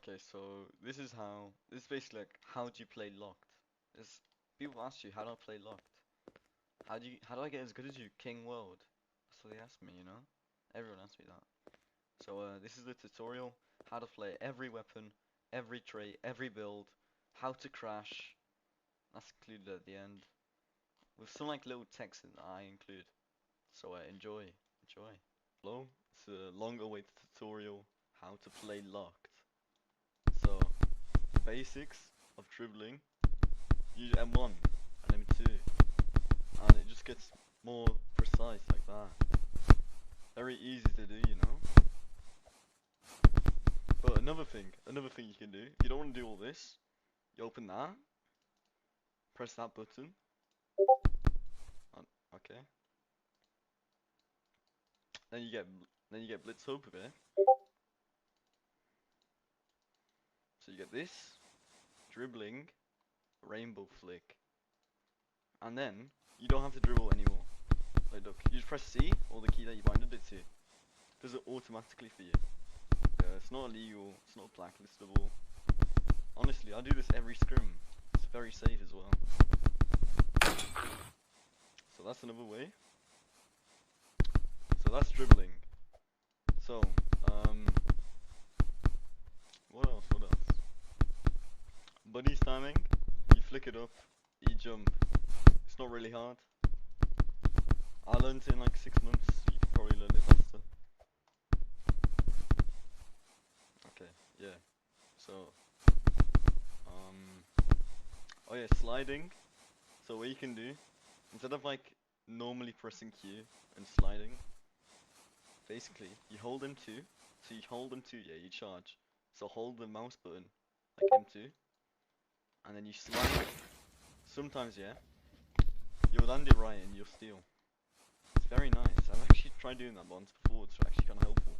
Okay, so this is basically like how do you play locked? This people ask you how do I play locked? How do I get as good as you, King World? That's what they ask me, you know? Everyone asks me that. So this is the tutorial, how to play every weapon, every trait, every build, how to crash. That's included at the end. With some like little text that I include. So enjoy. Hello, it's a long awaited tutorial, how to play locked. So basics of dribbling, use M1 and M2, and it just gets more precise like that. Very easy to do, you know. But another thing you can do, if you don't want to do all this, you open that, press that button, and, okay. Then you get Blitz Hub here. So you get this, dribbling, rainbow flick, and then you don't have to dribble anymore. Like look, you just press C or the key that you binded it to. It does it automatically for you. It's not illegal, it's not blacklistable. Honestly, I do this every scrim. It's very safe as well. So that's another way. So that's dribbling. So, what else? What else? Buddy spamming. You flick it up, you jump. It's not really hard. I learned it in like 6 months. You can probably learn it faster. Okay, yeah. So, oh yeah, sliding. So what you can do, instead of like normally pressing Q and sliding, basically you hold M2. So you hold M2, yeah, you charge. So hold the mouse button, like M2, and then you slide. Sometimes, yeah, you'll land it right and you'll steal. It's very nice. I've actually tried doing that once before. It's actually kind of helpful.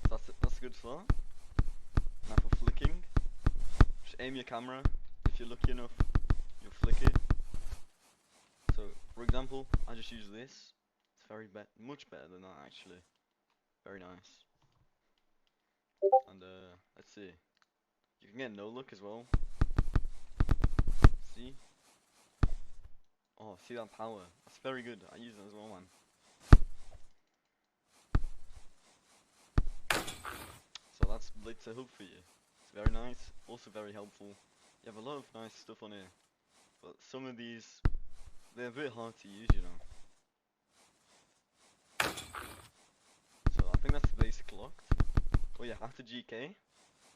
So that's a good start. Now for flicking, just aim your camera. If you're lucky enough, you'll flick it. So, for example, I just use this. It's much better than that actually. Very nice. And let's see. You can get no look as well. See? Oh, see that power? That's very good. I use it as well, man. So that's Blitzer Hub for you. It's very nice, also very helpful. You have a lot of nice stuff on here, but some of these, they're a bit hard to use, you know. So I think that's the basic locked. Oh yeah, after GK,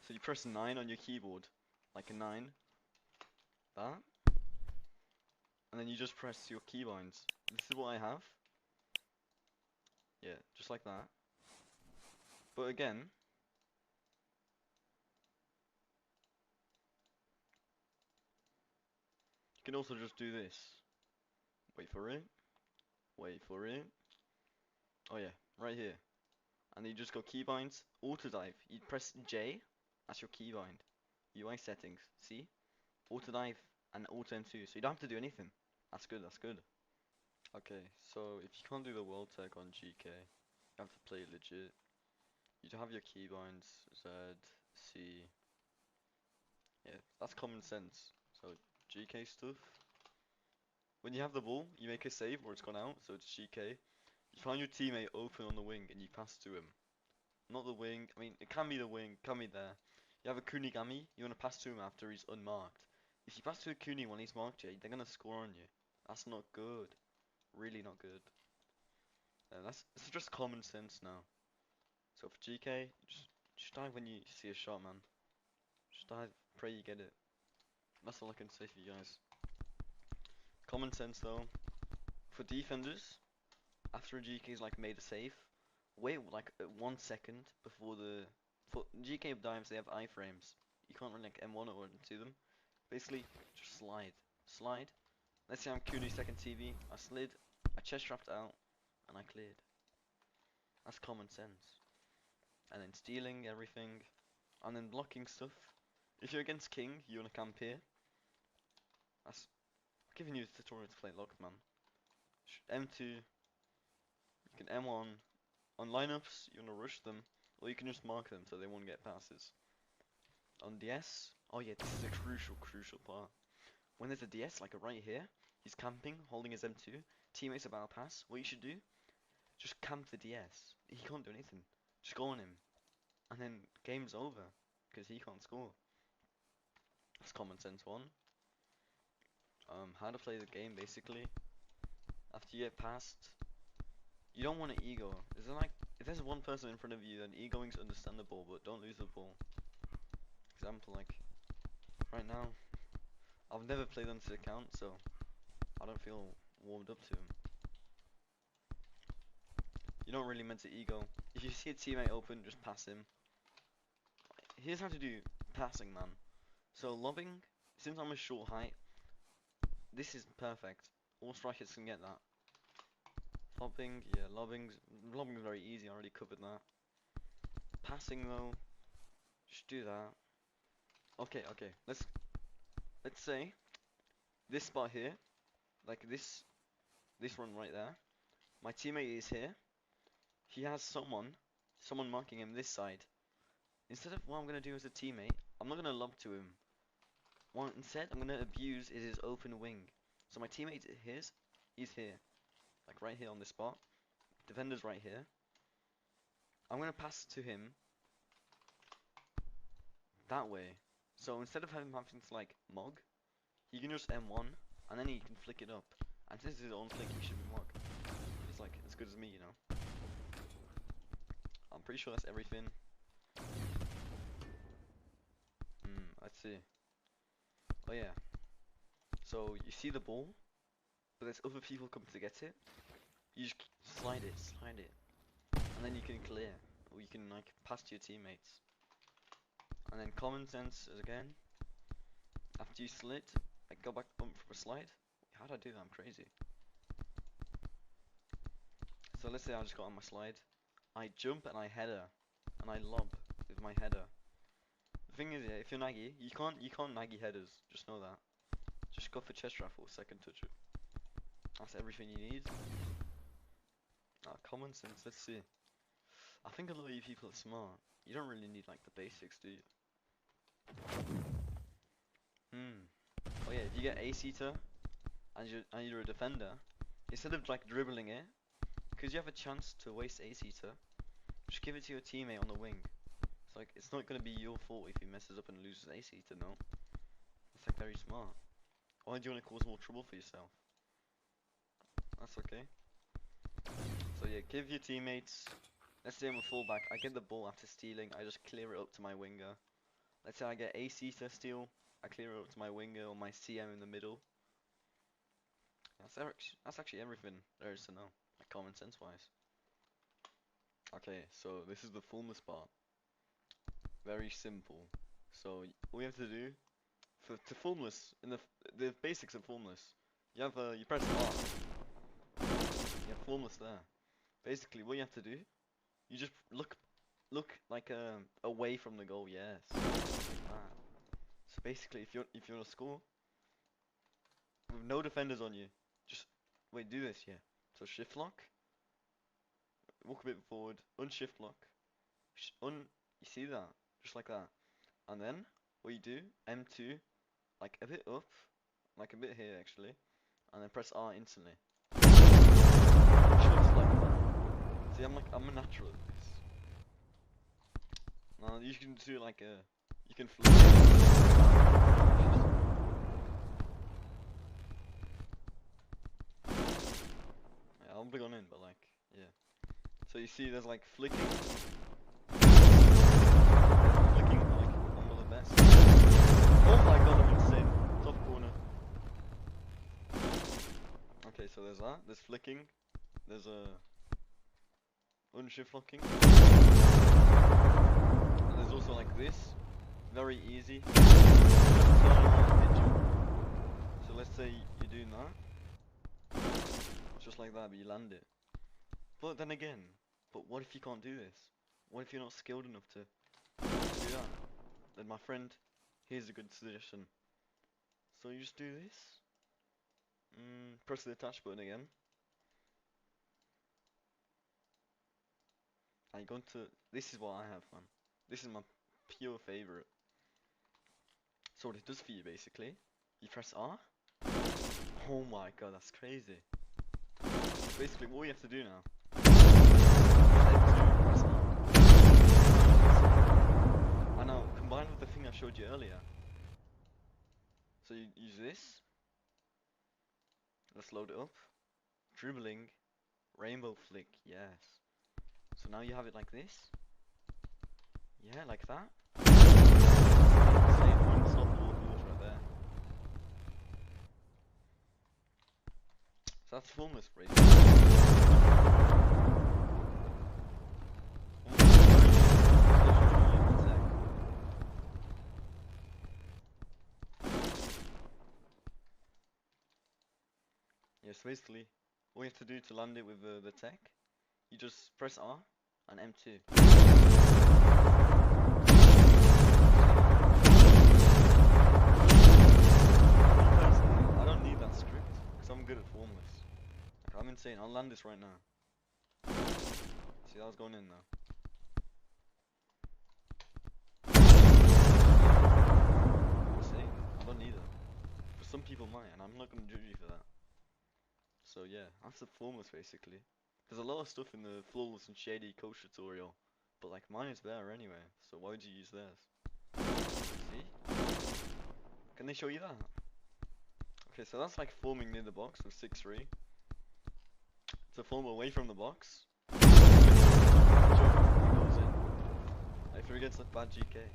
so you press 9 on your keyboard, like a 9, that, and then you just press your keybinds. This is what I have. Yeah, just like that. But again, you can also just do this. Wait for it. Wait for it. Oh yeah, right here. And then you just go keybinds, auto dive. You press J, that's your keybind. UI settings, see? Auto dive and auto M2, so you don't have to do anything. That's good, that's good. Okay, so if you can't do the world tag on GK, you have to play legit. You have your keybinds, Z, C. Yeah, that's common sense. So GK stuff. When you have the ball, you make a save where it's gone out, so it's GK. You find your teammate open on the wing and you pass to him. Not the wing, I mean, it can be the wing, can be there. You have a Kunigami, you want to pass to him after he's unmarked. If you pass to a Kuni when he's marked, yeah, they're gonna score on you. That's not good. Really not good. It's just common sense now. So for GK, just dive when you see a shot, man. Just dive, pray you get it. That's all I can say for you guys. Common sense though. For defenders, after a GK's like made a save, wait like 1 second before for GK dives they have iframes. You can't really like M1 or to them. Basically, just slide. Let's say I'm Kuni second TV. I slid, I chest trapped out, and I cleared. That's common sense. And then stealing everything, and then blocking stuff. If you're against King, you wanna camp here. I'm giving you a tutorial to play locked, man. M2, you can M1. On lineups, you wanna rush them. or you can just mark them so they won't get passes. On DS, oh yeah, this is a crucial part. When there's a DS, like right here, he's camping, holding his M2, teammates about to pass, what you should do, just camp the DS. He can't do anything. Just go on him. And then game's over, because he can't score. That's common sense one. How to play the game, basically. After you get past, you don't want to ego. Is it like, if there's one person in front of you, then egoing's understandable, but don't lose the ball. Example, like, right now, I've never played on this account, so I don't feel warmed up to him. You don't really meant to ego. If you see a teammate open, just pass him. Here's how to do passing, man. So lobbing, since I'm a short height, this is perfect. All strikers can get that. Lobbing, yeah, lobbing's very easy. I already covered that. Passing though, just do that. Okay, let's say this spot here, like this one right there. My teammate is here. He has someone marking him this side. Instead of what I'm gonna do as a teammate, I'm not gonna lob to him. Instead, I'm gonna abuse is his open wing. So my teammate he's here, like right here on this spot. Defender's right here. I'm gonna pass to him that way. So instead of having to like mog, he can just M1 and then he can flick it up. And since it's his own flick, he should be mog. It's like as good as me, you know. I'm pretty sure that's everything. Let's see. Oh yeah. So you see the ball, but there's other people coming to get it. You just slide it, and then you can clear, or you can like pass to your teammates. And then common sense is again, after you slit, like go back up for a slide. How did I do that? I'm crazy. So let's say I just got on my slide, I jump and I header, and I lob with my header. The thing is, yeah, if you're naggy, you can't naggy headers. Just know that. Just go for chest raffle, second touch it. That's everything you need. Common sense. Let's see. I think a lot of you people are smart. You don't really need like the basics, do you? Oh yeah, if you get A-seater and you're a defender, instead of like dribbling it, because you have a chance to waste A-seater, just give it to your teammate on the wing. It's like it's not gonna be your fault if he messes up and loses A-seater, no. That's like very smart. Why do you want to cause more trouble for yourself? That's okay. So yeah, give your teammates. Let's say I'm a fullback. I get the ball after stealing. I just clear it up to my winger. Let's say I get A-seater steal. I clear it up to my winger or my CM in the middle. That's actually everything there is to know, like common sense wise. Okay, so this is the fullness part. Very simple. So all you have to do to fullness in the basics of fullness, you press R. You have fullness there. Basically, what you have to do, you just look like away from the goal. Yes. Like that. So basically, if you're to score with no defenders on you, just wait. Do this, yeah. So shift lock, walk a bit forward, unshift lock, you see that, just like that, and then what you do, M2, like a bit up, like a bit here actually, and then press R instantly. Just like that. See, I'm a natural at this. Now you can do like you can flip. Yeah, I'll bring on in, but like, yeah. So you see, there's like flicking, like one of the best. Oh my god, I'm insane. Top corner. Okay, so there's that. There's flicking. There's unshift locking. And there's also like this. Very easy. So let's say you're doing that. Just like that, but you land it. But then again, what if you can't do this? What if you're not skilled enough to do that? Then my friend, here's a good suggestion. So you just do this. Press the attach button again. I go to. This is what I have, man. This is my pure favorite. So what it does for you, basically, you press R. Oh my god, that's crazy. Basically, what you have to do now. Press R. And now, combined with the thing I showed you earlier. So you use this. Let's load it up. Dribbling. Rainbow flick, yes. So now you have it like this. Yeah, like that. Same unstoppable force right there. So that's formless racing. Yes, basically, all you have to do to land it with the tech, you just press R and M2. I don't need that script, because I'm good at formless. Like, I'm insane, I'll land this right now. See, that was going in though. I'm insane, I don't need it. But some people might, and I'm not going to judge you for that. So yeah, that's the formless basically. There's a lot of stuff in the flawless and shady coach tutorial, but like mine is there anyway, so why would you use theirs? See? Can they show you that? Okay, so that's like forming near the box with 6-3. To form away from the box. Jump, he goes in. If he gets a bad GK.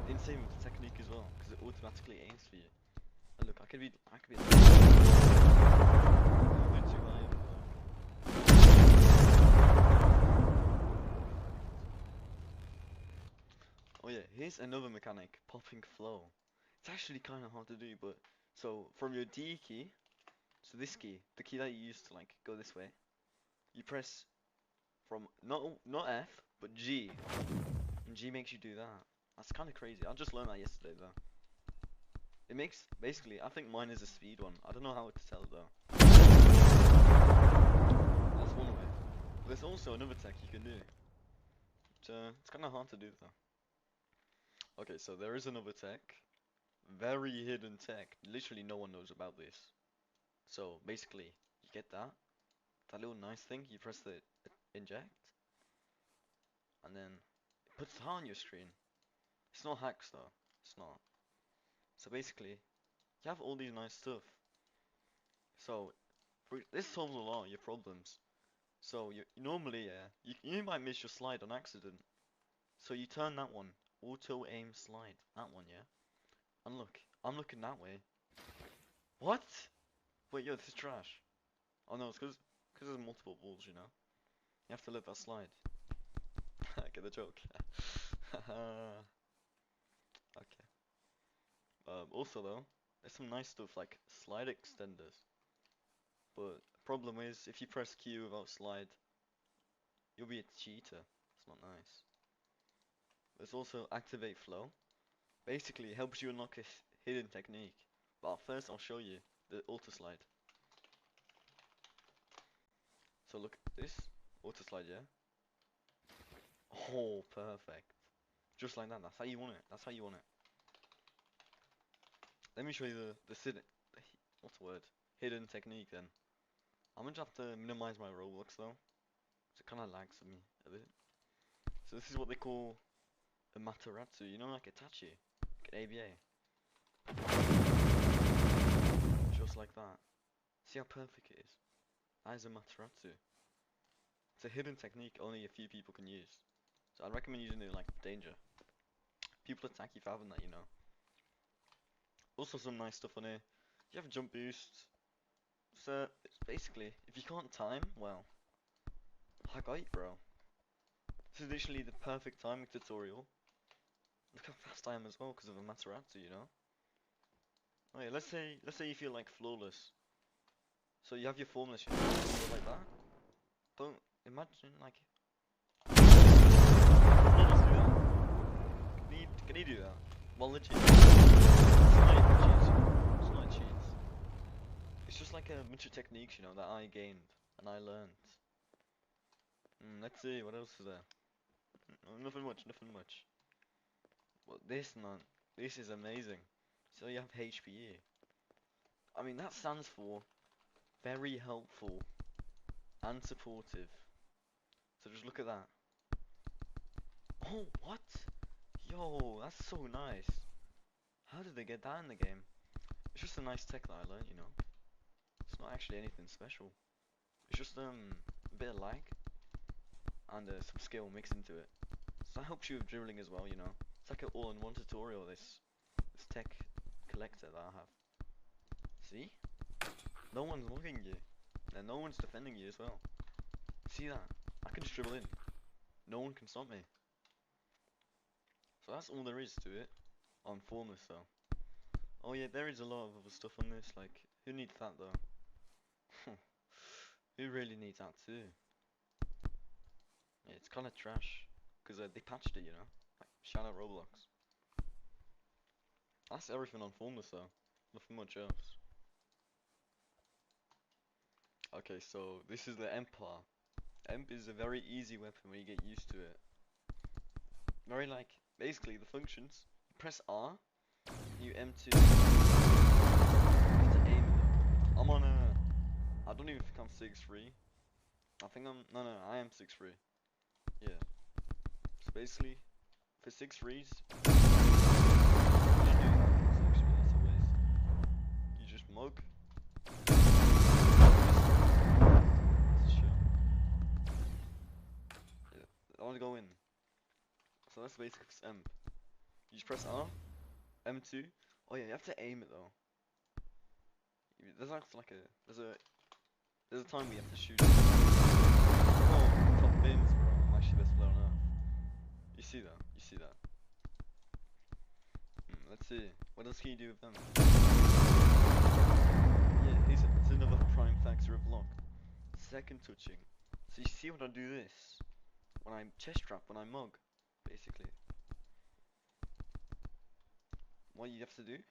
Insane with the technique as well, because it automatically aims for you. And look, I could be a bit too high. Oh yeah, here's another mechanic, popping flow. It's actually kind of hard to do, but so from your D key, so this key, the key that you use to like go this way, you press from not F but G, and G makes you do that. That's kind of crazy. I just learned that yesterday though. It makes basically, I think mine is a speed one. I don't know how to tell though. That's one way. But there's also another tech you can do. It's kind of hard to do though. Okay, so there is another tech. Very hidden tech. Literally no one knows about this. So basically, you get that little nice thing, you press the inject, and then it puts it on your screen. It's not hacks though, it's not. So basically, you have all these nice stuff. So, this solves a lot of your problems. So you normally, you might miss your slide on accident. So you turn that one, auto aim slide, that one, yeah? And look, I'm looking that way. What? Wait, yo, this is trash. Oh no, it's because there's multiple balls, you know? You have to let that slide. Get the joke. Okay. Also though, there's some nice stuff like slide extenders. But problem is, if you press Q without slide, you'll be a cheater. It's not nice. There's also activate flow. Basically, it helps you unlock a hidden technique. But first, I'll show you the auto slide. So look at this auto slide, yeah. Oh, perfect. Just like that. That's how you want it. That's how you want it. Let me show you what's the word? Hidden technique then. I'm gonna have to minimize my Roblox though. So it kind of lags for me a bit. So this is what they call a Matarazzo. You know, like Itachi, like an ABA. Just like that. See how perfect it is? That is a Matarazzo. It's a hidden technique only a few people can use. So I'd recommend using it like danger. People attack you for having that, you know. Also some nice stuff on here. You have a jump boost. So it's basically, if you can't time, well, I got you, bro. This is literally the perfect timing tutorial. Look how fast I am as well because of a Matarazzo, you know. Oh yeah, let's say you feel like flawless. So you have your formless, you know, like that. Don't imagine like. Flawless do that. Can you do that? Well, legit. It's not cheats. It's just like a bunch of techniques, you know, that I gained and I learned. Let's see, what else is there? Nothing much, nothing much. Well, this is amazing. So you have HPE. I mean, that stands for very helpful and supportive. So just look at that. Oh, what? Yo, that's so nice. How did they get that in the game? It's just a nice tech that I learned, you know. It's not actually anything special. It's just a bit of lag and some skill mixed into it. So that helps you with dribbling as well, you know. It's like an all-in-one tutorial, this tech collector that I have. See? No one's mugging you. And no one's defending you as well. See that? I can just dribble in. No one can stop me. So that's all there is to it. On Formless though. Oh yeah, there is a lot of other stuff on this, like, who needs that though? Who really needs that too? Yeah, it's kinda trash. Because they patched it, you know? Like, shout out Roblox. That's everything on Formless though. Nothing much else. Okay, so this is the Empire. Emp is a very easy weapon when you get used to it. Very like, basically the functions. You press R, you M2. You have to aim though. I'm on I don't even think I'm 6'3". I think no, I am 6'3". Yeah. So basically, for 6'3s, you don't do that, because actually that's a waste. You just mug. That's chill. Yeah, I want to go in. So that's basically Emp. You just press R, M2. Oh yeah, you have to aim it though. There's like a there's a time we have to shoot. Oh, top bins, bro. I'm actually best player on earth. You see that? You see that? Let's see. What else can you do with them? Yeah, here's another prime factor of lock. Second touching. So you see when I do this? When I chest trap, when I mug, basically. What you have to do,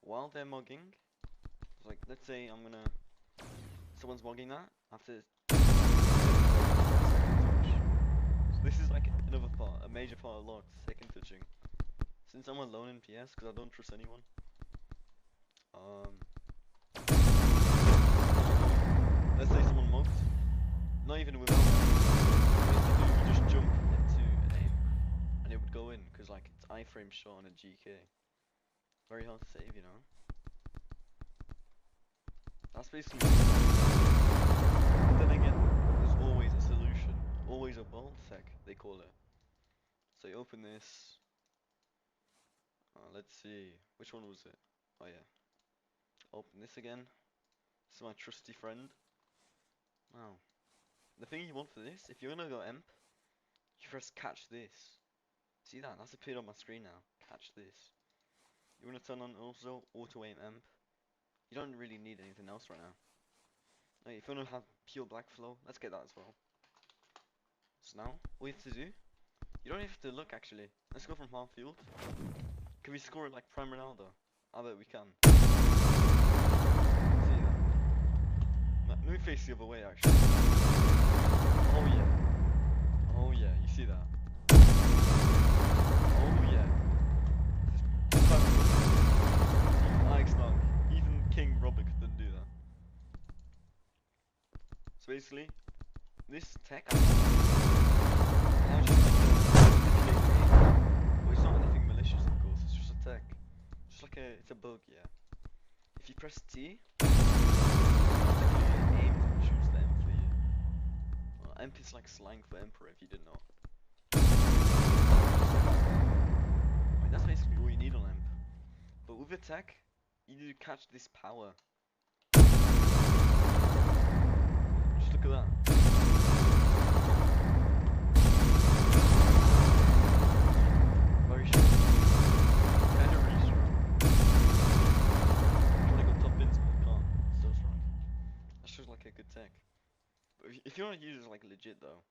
while they're mugging, it's like, let's say someone's mugging that, I have to second touch. So this is like another part, a major part of lock, second touching. Since I'm alone in PS, because I don't trust anyone, let's say someone mugged, not even without you just jump into an aim, and it would go in, because like it's iframe shot on a GK. Very hard to save, you know. That's basically. But then again, there's always a solution, always a bolt sec, they call it. So you open this. Let's see, which one was it? Oh yeah. Open this again. This is my trusty friend. Wow. The thing you want for this, if you're gonna go Emp, you press catch this. See that? That's appeared on my screen now. Catch this. You wanna turn on also auto aim Emp. You don't really need anything else right now. Hey, if you wanna have pure black flow, let's get that as well. So now, all you have to do, you don't have to look actually. Let's go from half field. Can we score it like Prime Ronaldo? I bet we can. See that? Let me face the other way actually. Oh yeah. Oh yeah, you see that? Oh yeah. Even King Robert couldn't do that. So basically, this tech allows you to manipulate the game. Well, it's not anything malicious, of course. It's just a tech. Just like it's a bug, yeah. If you press T, it aims and shoots the M for you. Well, Emp is like slang for Emperor, if you didn't know. I mean, that's basically all you need on Emp. But with attack, you need to catch this power. Just look at that. Very strong. Very strong. I'm trying to go top bins, but I can't. It's so strong. That's just like a good tech. But if you want to use it like legit though,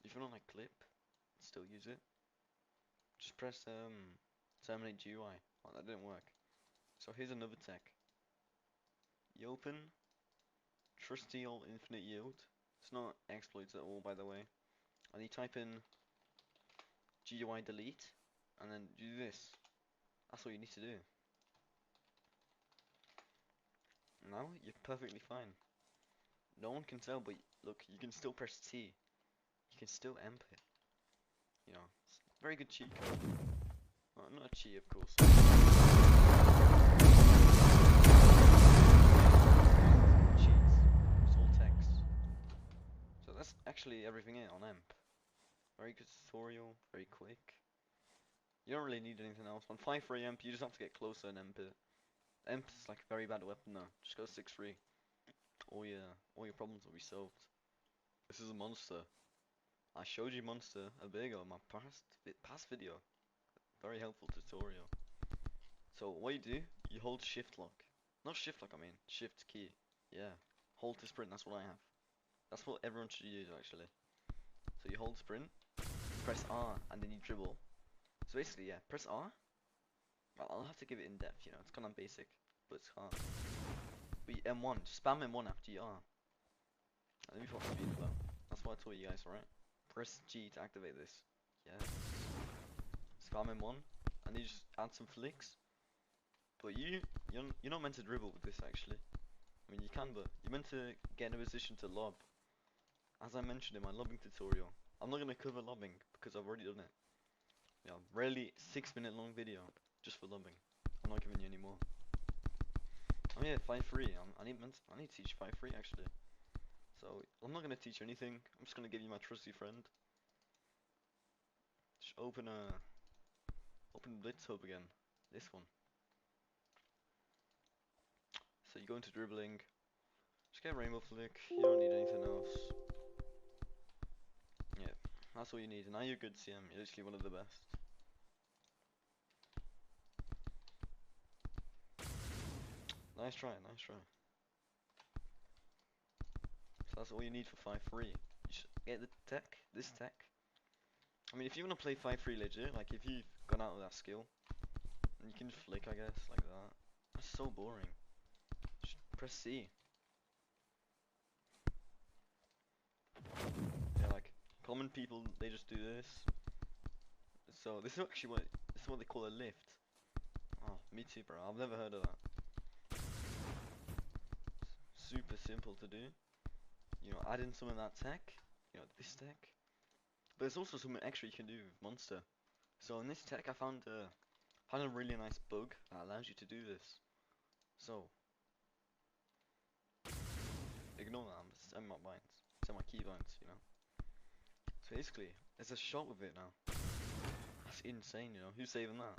if you want to like clip, still use it. Just press terminate GUI. Oh, that didn't work. So here's another tech. You open trusty old infinite yield. It's not exploits at all, by the way. and you type in GUI delete, and then do this. That's what you need to do. Now you're perfectly fine. No one can tell, but look, you can still press T. You can still MP it. You know, it's a very good cheat code. Well, not a cheat, of course. Cheats. It's all text. So that's actually everything on EMP. Very good tutorial, very quick. You don't really need anything else. On 5-3 EMP, you just have to get closer and MP it. EMP is like a very bad weapon now. Just go 6-3. All your problems will be solved. This is a monster. I showed you monster a bit ago in my past video. Very helpful tutorial. So what you do, you hold shift lock. Not shift lock, I mean shift key. Yeah. Hold to sprint, that's what I have. That's what everyone should use actually. So you hold sprint, press R, and then you dribble. So basically, yeah, press R. I'll have to give it in depth, you know, it's kind of basic, but it's hard. But you M1, spam M1 after you R. Let me put speed up. That's what I taught you guys, right? Press G to activate this. Yeah. Spam M1, and you just add some flicks. But you're not meant to dribble with this actually. I mean you can, but you're meant to get in a position to lob. As I mentioned in my lobbing tutorial, I'm not gonna cover lobbing because I've already done it. Yeah, really 6-minute long video just for lobbing. I'm not giving you any more. Oh yeah, 5-3. I need to teach 5-3 actually. So I'm not gonna teach you anything. I'm just gonna give you my trusty friend. Just open Blitz Hub again. This one. So you go into dribbling. Just get rainbow flick. You don't need anything else. Yeah, that's all you need. And now you're good, CM. You're literally one of the best. Nice try, nice try. So that's all you need for 5-3. You should get the tech, this tech. I mean, if you want to play 5-3 legit, like if you've gone out with that skill, and you can just flick, I guess, like that. That's so boring. Just press C. Yeah, like common people, they just do this. So this is actually what they call a lift. Oh, me too, bro. I've never heard of that. Super simple to do. You know, add in some of that tech. You know, this tech. But there's also something extra you can do with Monster. So in this tech, I found a really nice bug that allows you to do this. So ignore that. I'm just setting my binds, set my key binds. You know. So basically, there's a shot with it now. That's insane. You know, who's saving that?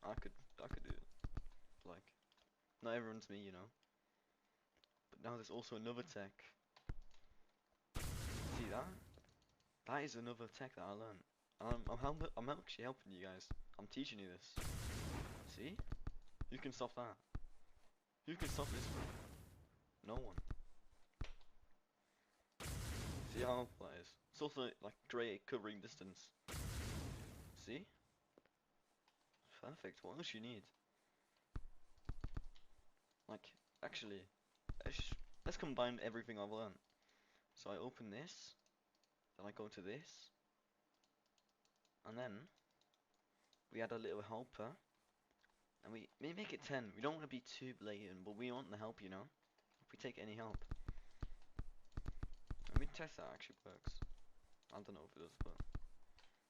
I could do it. Like, not everyone's me, you know. But now there's also another tech. See that? That is another tech that I learned. And I'm actually helping you guys. I'm teaching you this. See? Who can stop that? Who can stop this, bro? No one. See how helpful that is? It's also like great covering distance. See? Perfect. What else you need? Like, actually, let's combine everything I've learned. So I open this, then I go to this, and then we add a little helper, and we make it 10. We don't want to be too blatant, but we want the help, you know? If we take any help. Let me test that actually works. I don't know if it does, but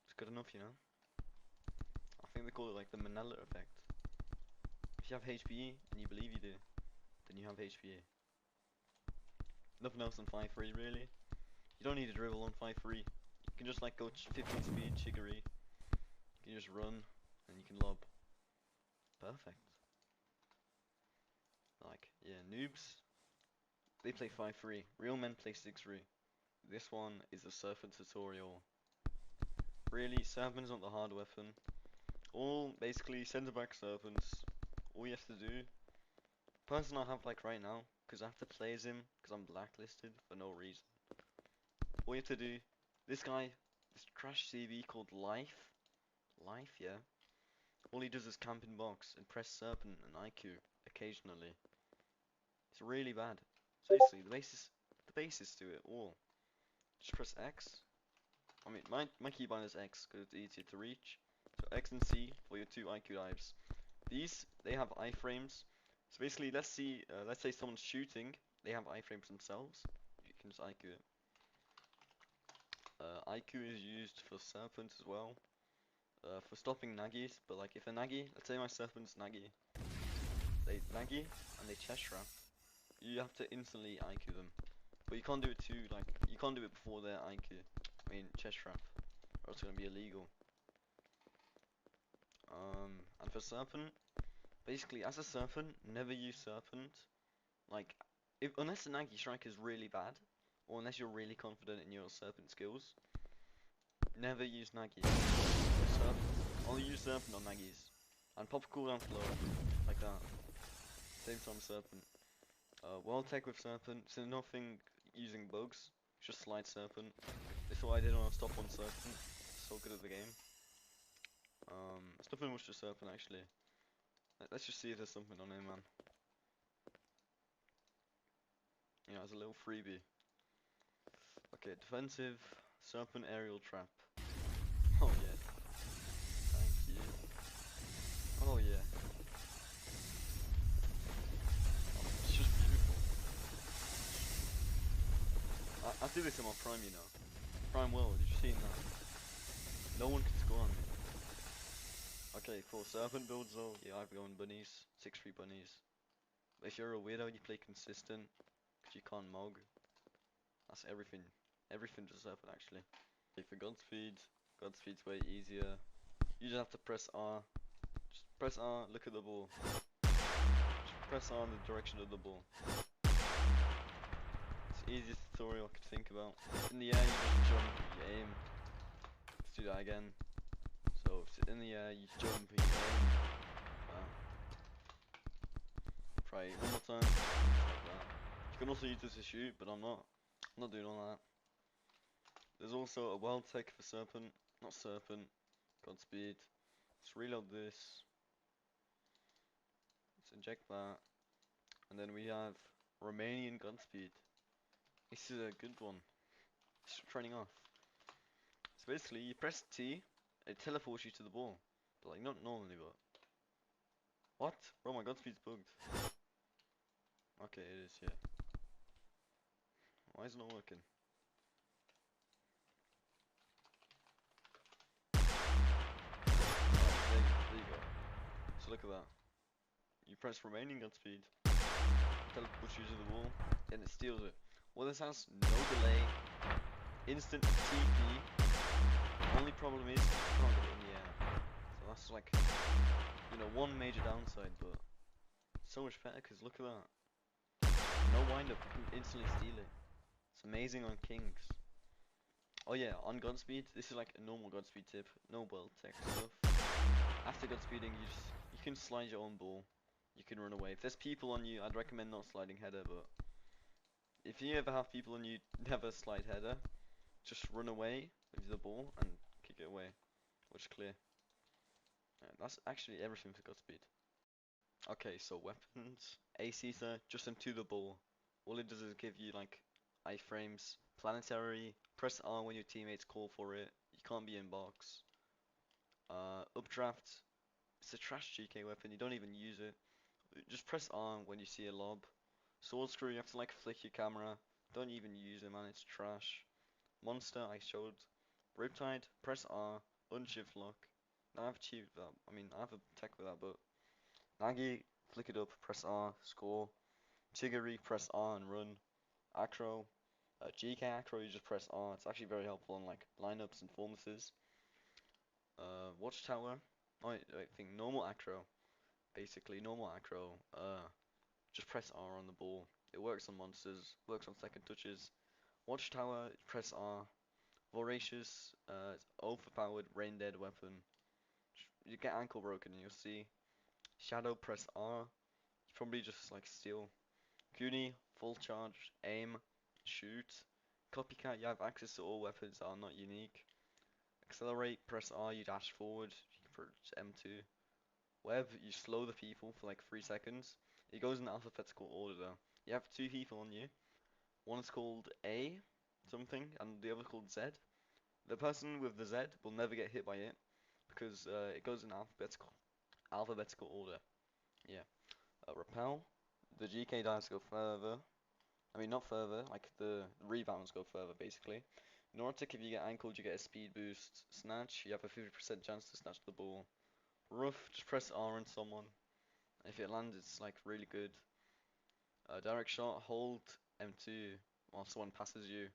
it's good enough, you know? I think they call it like the Manila effect. If you have HPE, and you believe you do, then you have HPE. Nothing else on 5-3 really. You don't need a dribble on 5-3. You can just like go 15 speed, chicory. You can just run, and you can lob. Perfect. Like, yeah, noobs, they play 5-3. Real men play 6-3. This one is a Serpent tutorial. Really, Serpent's not the hard weapon. All, basically, centre back Serpents. All you have to do. Person I have like right now, because I have to play as him, because I'm blacklisted for no reason. All you have to do, this guy, this trash CV called Life. Life, yeah. All he does is camp in box and press Serpent and IQ occasionally. It's really bad. So basically, the basis to it all. Just press X, I mean, my keybind is X because it's easier to reach. So X and C for your two IQ dives. These, they have iframes. So basically, let's say someone's shooting, they have iframes themselves. You can just IQ it. IQ is used for serpents as well. For stopping naggies, but like if a naggy, let's say my serpent's naggy, they naggy and they chest trap, you have to instantly IQ them. But you can't do it too, like, you can't do it before their IQ. I mean, chest trap, or it's gonna be illegal. And for serpent, basically, as a serpent, never use serpent. Like, unless the naggy strike is really bad, or unless you're really confident in your serpent skills, never use naggy. Serpent, only use serpent on naggies, and pop cooldown flow, like that. Same time serpent. World tech with serpent, so nothing using bugs, just slide serpent. This is what I did on stop on serpent. So good at the game. There's nothing much to serpent actually. Let's just see if there's something on him, man. Yeah, as a little freebie. Okay, defensive serpent aerial trap. Oh yeah. Thank you. Oh yeah. Oh, it's just beautiful. I do this in my prime, you know. Prime world, you've seen that. No one can score on me. Okay, for serpent builds though, yeah, I've gone bunnies, 6-3 bunnies. If you're a weirdo, you play consistent, because you can't mog. That's everything. Everything to serpent actually. Okay, for Godspeed's way easier. You just have to press R. Just press R, look at the ball. Just press R in the direction of the ball. It's the easiest tutorial I could think about. In the air, you just jump, you aim. Let's do that again. So, if it's in the air, you jump, you aim. Try it one more time. Like that. You can also use this to shoot, but I'm not doing all that. There's also a wild tech for serpent, not serpent. Godspeed. Let's reload this. Let's inject that. And then we have Romanian Godspeed. This is a good one. It's training off. So basically, you press T, it teleports you to the ball. But like, not normally, but... What? Bro, my Godspeed's bugged. Okay, it is, yeah. Why is it not working? There you go. So look at that. You press Romanian Godspeed, teleports you to the ball, and it steals it. Well, this has no delay, instant TP. The only problem is you can't get it in the air. So that's like, you know, one major downside, but so much better because look at that. No wind up, you can instantly steal it. It's amazing on kings. Oh yeah, on Godspeed, this is like a normal Godspeed tip, no world tech stuff. After Godspeeding, you can slide your own ball. You can run away. If there's people on you, I'd recommend not sliding header, but if you ever have people on you, never slide header. Just run away with the ball and kick it away. Watch clear. That's actually everything for Godspeed. Okay, so weapons. A Caesar, just into the ball. All it does is give you like iframes. Planetary, press R when your teammates call for it. You can't be in box. Updraft, it's a trash GK weapon, you don't even use it. Just press R when you see a lob. Sword screw, you have to like flick your camera. Don't even use it, man, it's trash. Monster, I showed. Riptide, press R, unshift lock. Now I've achieved that. I mean, I have a tech with that, but Nagi, flick it up, press R, score. Chiggery, press R and run. Acro, GK Acro, you just press R. It's actually very helpful on like lineups and formaces. Watchtower, oh, I think normal Acro. Basically, normal Acro. Just press R on the ball. It works on monsters, works on second touches. Watchtower, press R. Voracious, overpowered, brain dead weapon. You get ankle broken and you'll see. Shadow, press R. You probably just like steal. Goonie, full charge, aim, shoot. Copycat, you have access to all weapons that are not unique. Accelerate, press R, you dash forward. You can press M2. Web, you slow the people for like 3 seconds. It goes in alphabetical order though. You have two people on you. One is called A something and the other called Z. The person with the Z will never get hit by it because it goes in alphabetical order. Yeah. Repel. The GK dives go further. I mean, not further, like the rebounds go further, basically. Nordic, if you get ankled, you get a speed boost. Snatch, you have a 50% chance to snatch the ball. Rough, just press R on someone. If it lands, it's like really good. Direct shot, hold M2 while someone passes you.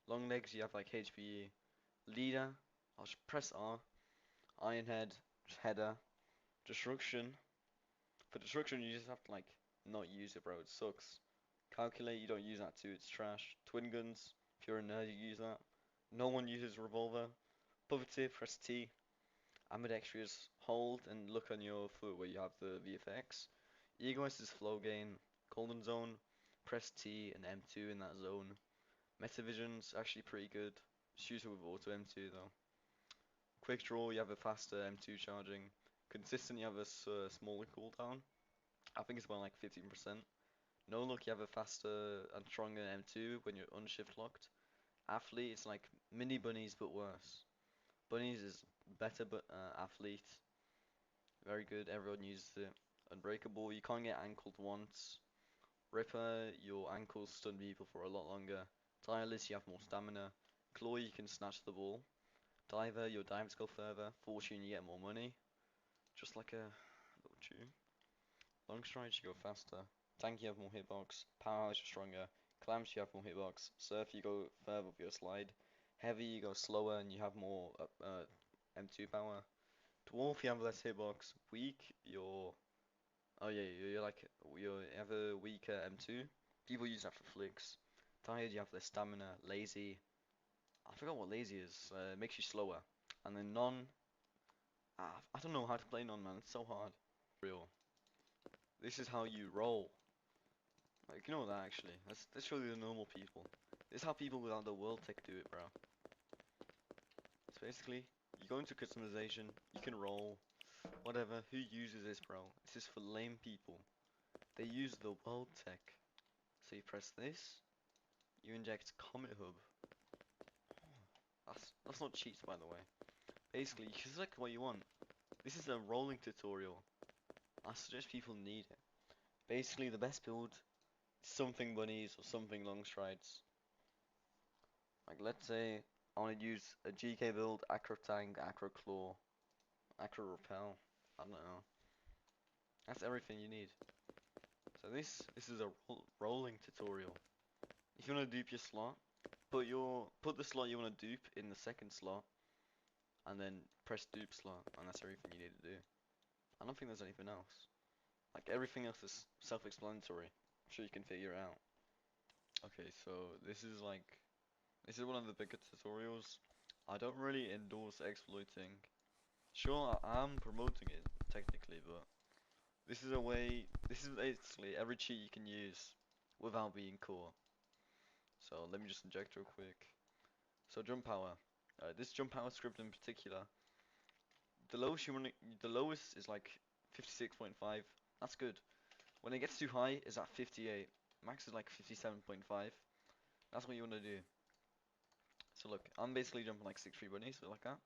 Long legs, you have like HPE. Leader, I'll just press R. Iron head, just header. Destruction, for destruction, you just have to like not use it, bro. It sucks. Calculate, you don't use that too. It's trash. Twin guns, if you're a nerd, you use that. No one uses revolver. Puppeteer, press T. Ambidextrous, hold and look on your foot where you have the VFX. Egoist is flow gain. Golden zone, press T and M2 in that zone. Metavision's actually pretty good. Just use it with auto M2 though. Quick draw, you have a faster M2 charging. Consistent, you have a smaller cooldown. I think it's about like 15%. No look, you have a faster and stronger M2 when you're unshift locked. Athlete, it's like mini bunnies but worse. Bunnies is better but athlete. Very good, everyone uses it. Unbreakable, you can't get ankled once. Ripper, your ankles stun people for a lot longer. Tireless, you have more stamina. Claw, you can snatch the ball. Diver, your dives go further. Fortune, you get more money. Just like a little tune. Long strides, you go faster. Tank, you have more hitbox. Powerhouse, you're stronger. Clamps, you have more hitbox. Surf, you go further with your slide. Heavy, you go slower and you have more M2 power. Dwarf, you have less hitbox. Weak, you're... Oh yeah, you're like... You have a weaker M2. People use that for flicks. Tired, you have less stamina. Lazy... I forgot what lazy is. It makes you slower. And then non... I don't know how to play non, man. It's so hard. Real. This is how you roll. Like, you know that actually. Let's show you the normal people. This is how people without the world tech do it, bro. It's basically, you go into customization, you can roll, whatever. Who uses this, bro? This is for lame people. They use the world tech. So you press this, you inject Comet Hub. That's not cheats, by the way. Basically, you can select what you want. This is a rolling tutorial. I suggest people need it. Basically, the best build something bunnies or something long strides. Like let's say I want to use a GK build, Acro Tank, Acro Claw, Acro Repel. I don't know. That's everything you need. So this is a rolling tutorial. If you want to dupe your slot, put the slot you want to dupe in the second slot, and then press dupe slot, and that's everything you need to do. I don't think there's anything else. Like everything else is self-explanatory. I'm sure you can figure it out. Okay, so this is one of the bigger tutorials. I don't really endorse exploiting. Sure, I'm promoting it technically, but this is basically every cheat you can use without being caught. So let me just inject real quick. So jump power. This jump power script in particular, the lowest is like 56.5. That's good. When it gets too high, is at 58. Max is like 57.5. That's what you want to do. So look, I'm basically jumping like 6 free bunnies, so like that.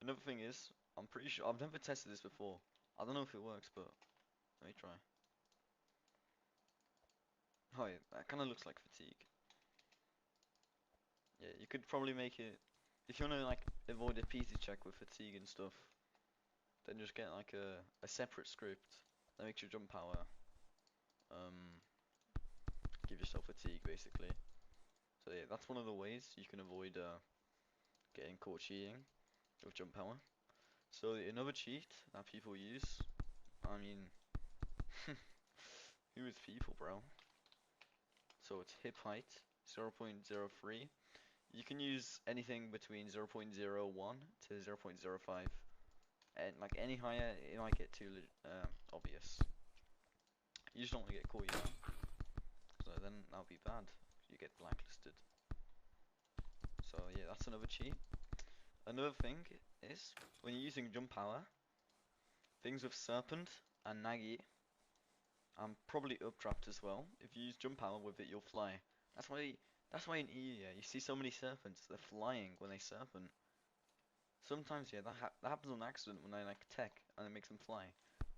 Another thing is, I'm pretty sure, I've never tested this before. I don't know if it works, but let me try. Oh yeah, that kind of looks like fatigue. Yeah, you could probably make it, if you want to like avoid a PC check with fatigue and stuff, then just get like a separate script that makes your jump power, give yourself fatigue basically. So yeah, that's one of the ways you can avoid getting caught cheating with jump power. So another cheat that people use, I mean, who is people, bro? So it's hip height 0.03. You can use anything between 0.01 to 0.05, and like any higher, it might get too obvious. You just don't want to get caught, you know. So then that'll be bad. You get blacklisted. So yeah, that's another cheat. Another thing is when you're using jump power, things with serpent and nagi, and probably updraft as well. If you use jump power with it, you'll fly. That's why That's why in EU, yeah, you see so many serpents. They're flying when they serpent. Sometimes, yeah, that happens on accident when they like tech and it makes them fly.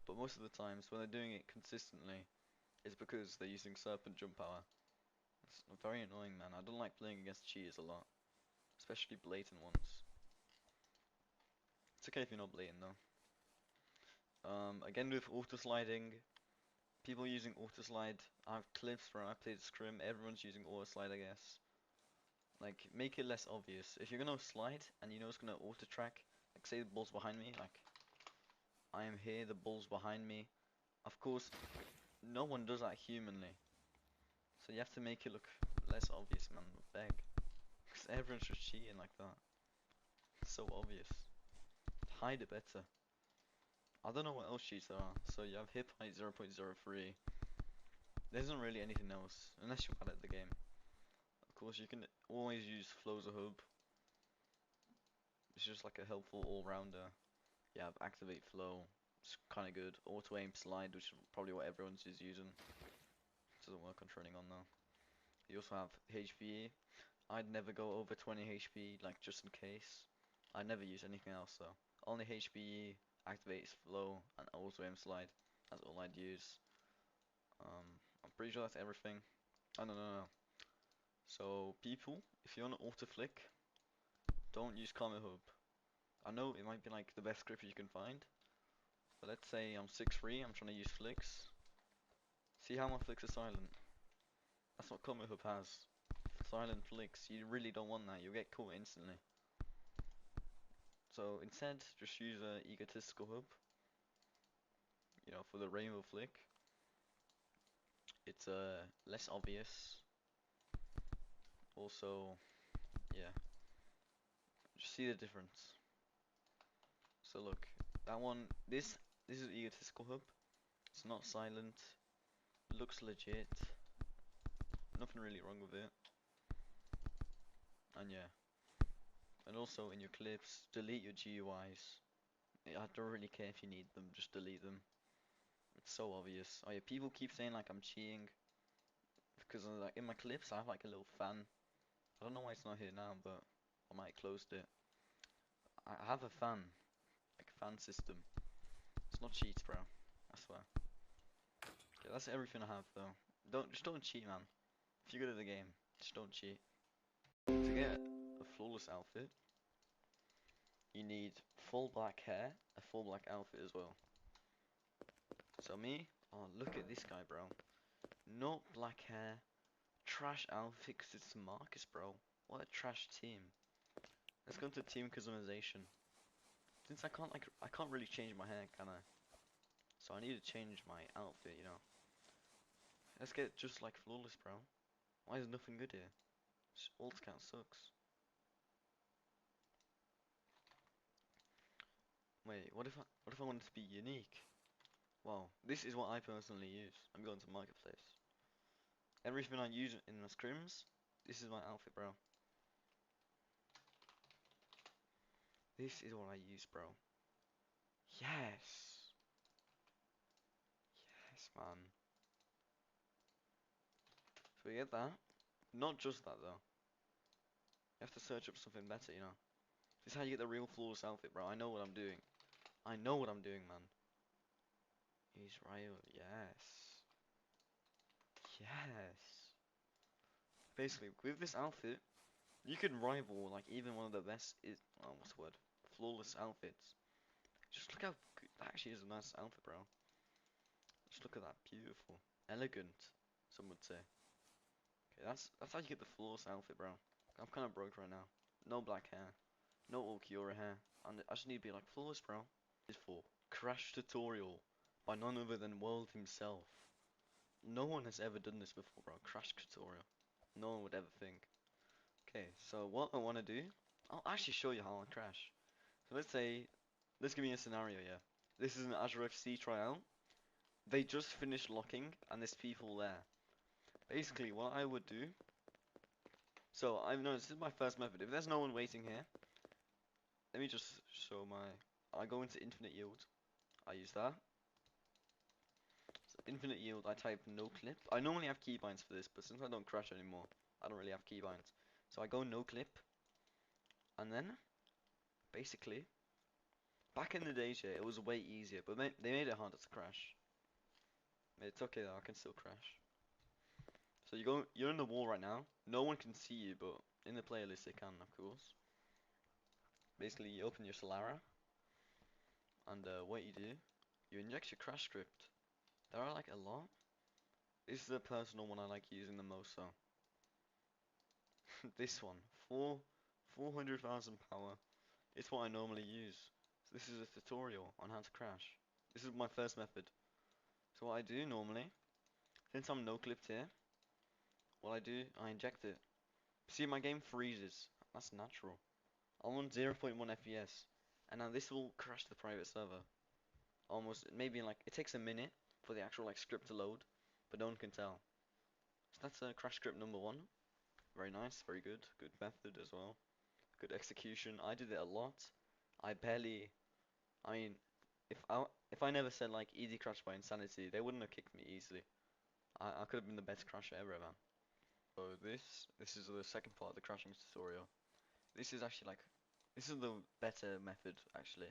But most of the times, when they're doing it consistently, it's because they're using serpent jump power. It's very annoying, man. I don't like playing against cheaters a lot, especially blatant ones. It's okay if you're not blatant though. Again with auto sliding, people using auto slide. I have clips where I played scrim. Everyone's using auto slide, I guess. Like, make it less obvious. If you're gonna slide and you know it's gonna auto track, like say the ball's behind me, like I am here, the ball's behind me. Of course, no one does that humanly. So you have to make it look less obvious, man. I beg. Because everyone's just cheating like that. It's so obvious. Hide it better. I don't know what else cheats there are. So you have hip height 0.03. There isn't really anything else, unless you're bad at the game. Of course, you can always use flow as a hub. It's just like a helpful all-rounder. You have activate flow. It's kind of good. Auto aim slide, which is probably what everyone's is using. Doesn't work on training on though. You also have HPE. I'd never go over 20 HP, like just in case. I'd never use anything else though. Only HPE, activates flow, and auto aim slide. That's all I'd use. I'm pretty sure that's everything. Oh no no no. So people, if you want to auto flick, don't use Comet Hub. I know it might be like the best script you can find, but let's say I'm 6'3", I'm trying to use flicks. See how my flicks are silent? That's what Comet Hub has. Silent flicks. You really don't want that. You'll get caught instantly. So instead, just use a egotistical hub. You know, for the rainbow flick, it's less obvious. Also, yeah, just see the difference. So look, that one, this is egotistical hub. It's not silent. Looks legit. Nothing really wrong with it. And yeah, and also in your clips, delete your GUIs. I don't really care if you need them, just delete them. It's so obvious. Oh yeah, people keep saying like I'm cheating because like in my clips I have like a little fan. I don't know why it's not here now, but I might have closed it. I have a fan, like a fan system. It's not cheats, bro. I swear. Okay, that's everything I have though. Don't cheat, man. If you're good at the game, just don't cheat. To get a flawless outfit, you need full black hair, a full black outfit as well. So me, oh look at this guy, bro. Not black hair, trash outfit 'cause it's Marcus, bro. What a trash team. Let's go into team customization. Since I can't really change my hair, can I? So I need to change my outfit, you know. Let's get just like flawless, bro. Why is nothing good here? Alt count sucks. Wait, what if I wanted to be unique? Well, this is what I personally use. I'm going to marketplace. Everything I use in my scrims, this is my outfit, bro. This is what I use, bro. Yes. Yes, man. So we get that. Not just that though. You have to search up something better, you know. This is how you get the real flawless outfit, bro. I know what I'm doing. I know what I'm doing, man. Israel, yes. Yes. Basically, with this outfit, you can rival, like, even one of the best, what's the word? Flawless outfits. Just look how good, that actually is a nice outfit, bro. Just look at that, beautiful. Elegant, some would say. Okay, that's how you get the flawless outfit, bro. I'm kind of broke right now. No black hair. No all Kiora hair. And I just need to be like flawless, bro. Is for Crash Tutorial by none other than w0rld himself. No one has ever done this before, bro. Crash Tutorial. No one would ever think. Okay, so what I want to do, I'll actually show you how I crash. So let's give me a scenario, yeah. This is an Azure FC tryout. They just finished locking, and there's people there. Basically, what I would do, so I know this is my first method. If there's no one waiting here, let me just show I go into infinite yield. I use that. So infinite yield, I type no clip. I normally have keybinds for this, but since I don't crash anymore, I don't really have keybinds. So I go no clip, and then basically back in the days, yeah, it was way easier, but they made it harder to crash. It's okay though, I can still crash. So you're in the wall right now. No one can see you, but in the playlist they can, of course. Basically, you open your Solara, and what you do, you inject your crash script. There are like a lot. This is the personal one I like using the most, so this one, 400,000 power. It's what I normally use. So this is a tutorial on how to crash. This is my first method. So what I do normally, since I'm no clipped here, what I do, I inject it. See, my game freezes. That's natural. I'm on 0.1 FPS, and now this will crash the private server. Almost, maybe like, it takes a minute for the actual like script to load, but no one can tell. So that's crash script number one. Very nice, very good. Good method as well. Good execution. I did it a lot. I barely, I mean, if I never said like easy crash by insanity, they wouldn't have kicked me easily. I could have been the best crasher ever, man. So this is the second part of the crashing tutorial. This is actually like, this is the better method actually.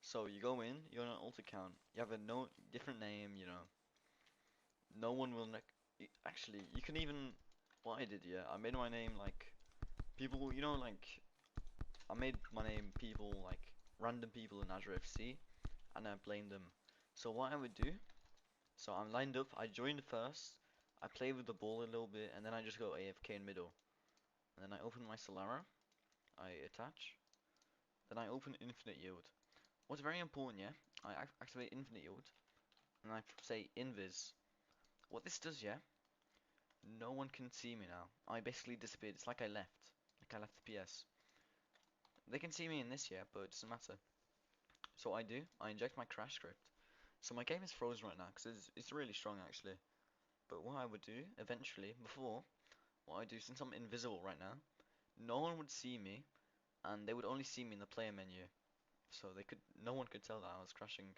So you go in, you're on an alt account, you have a no different name, you know. No one will actually, you can even, what I did, yeah, I made my name like people, you know, like I made my name people like random people in Azure FC, and I blamed them. So what I would do, so I'm lined up, I joined first, I play with the ball a little bit, and then I just go AFK in middle. And then I open my Solara, I attach, then I open infinite yield. What's very important, yeah, I activate infinite yield, and I say invis. What this does, yeah, no one can see me now. I basically disappeared. It's like I left the PS. They can see me in this, yeah, but it doesn't matter. So what I do, I inject my crash script. So my game is frozen right now because it's really strong actually. But what I would do eventually, before, what I do since I'm invisible right now, no one would see me, and they would only see me in the player menu. So no one could tell that I was crashing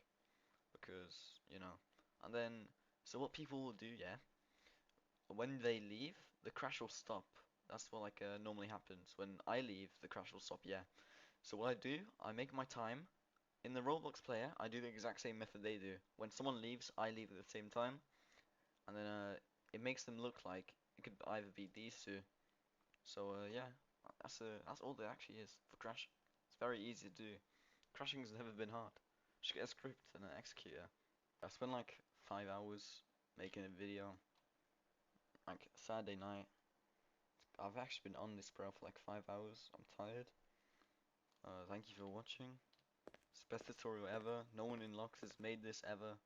because, you know. And then, so what people will do, yeah, when they leave, the crash will stop. That's what like normally happens. When I leave, the crash will stop, yeah. So what I do, I make my time. In the Roblox player, I do the exact same method they do. When someone leaves, I leave at the same time. And then it makes them look like it could either be these two. So yeah, that's all there actually is for Crash. It's very easy to do. Crashing has never been hard. Just get a script and an executor. I spent like 5 hours making a video, like Saturday night. I've actually been on this bro for like 5 hours. I'm tired. Thank you for watching. It's the best tutorial ever. No one in Locks has made this ever.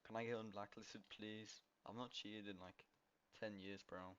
Can I get unblacklisted, please? I've not cheated in like 10 years, bro.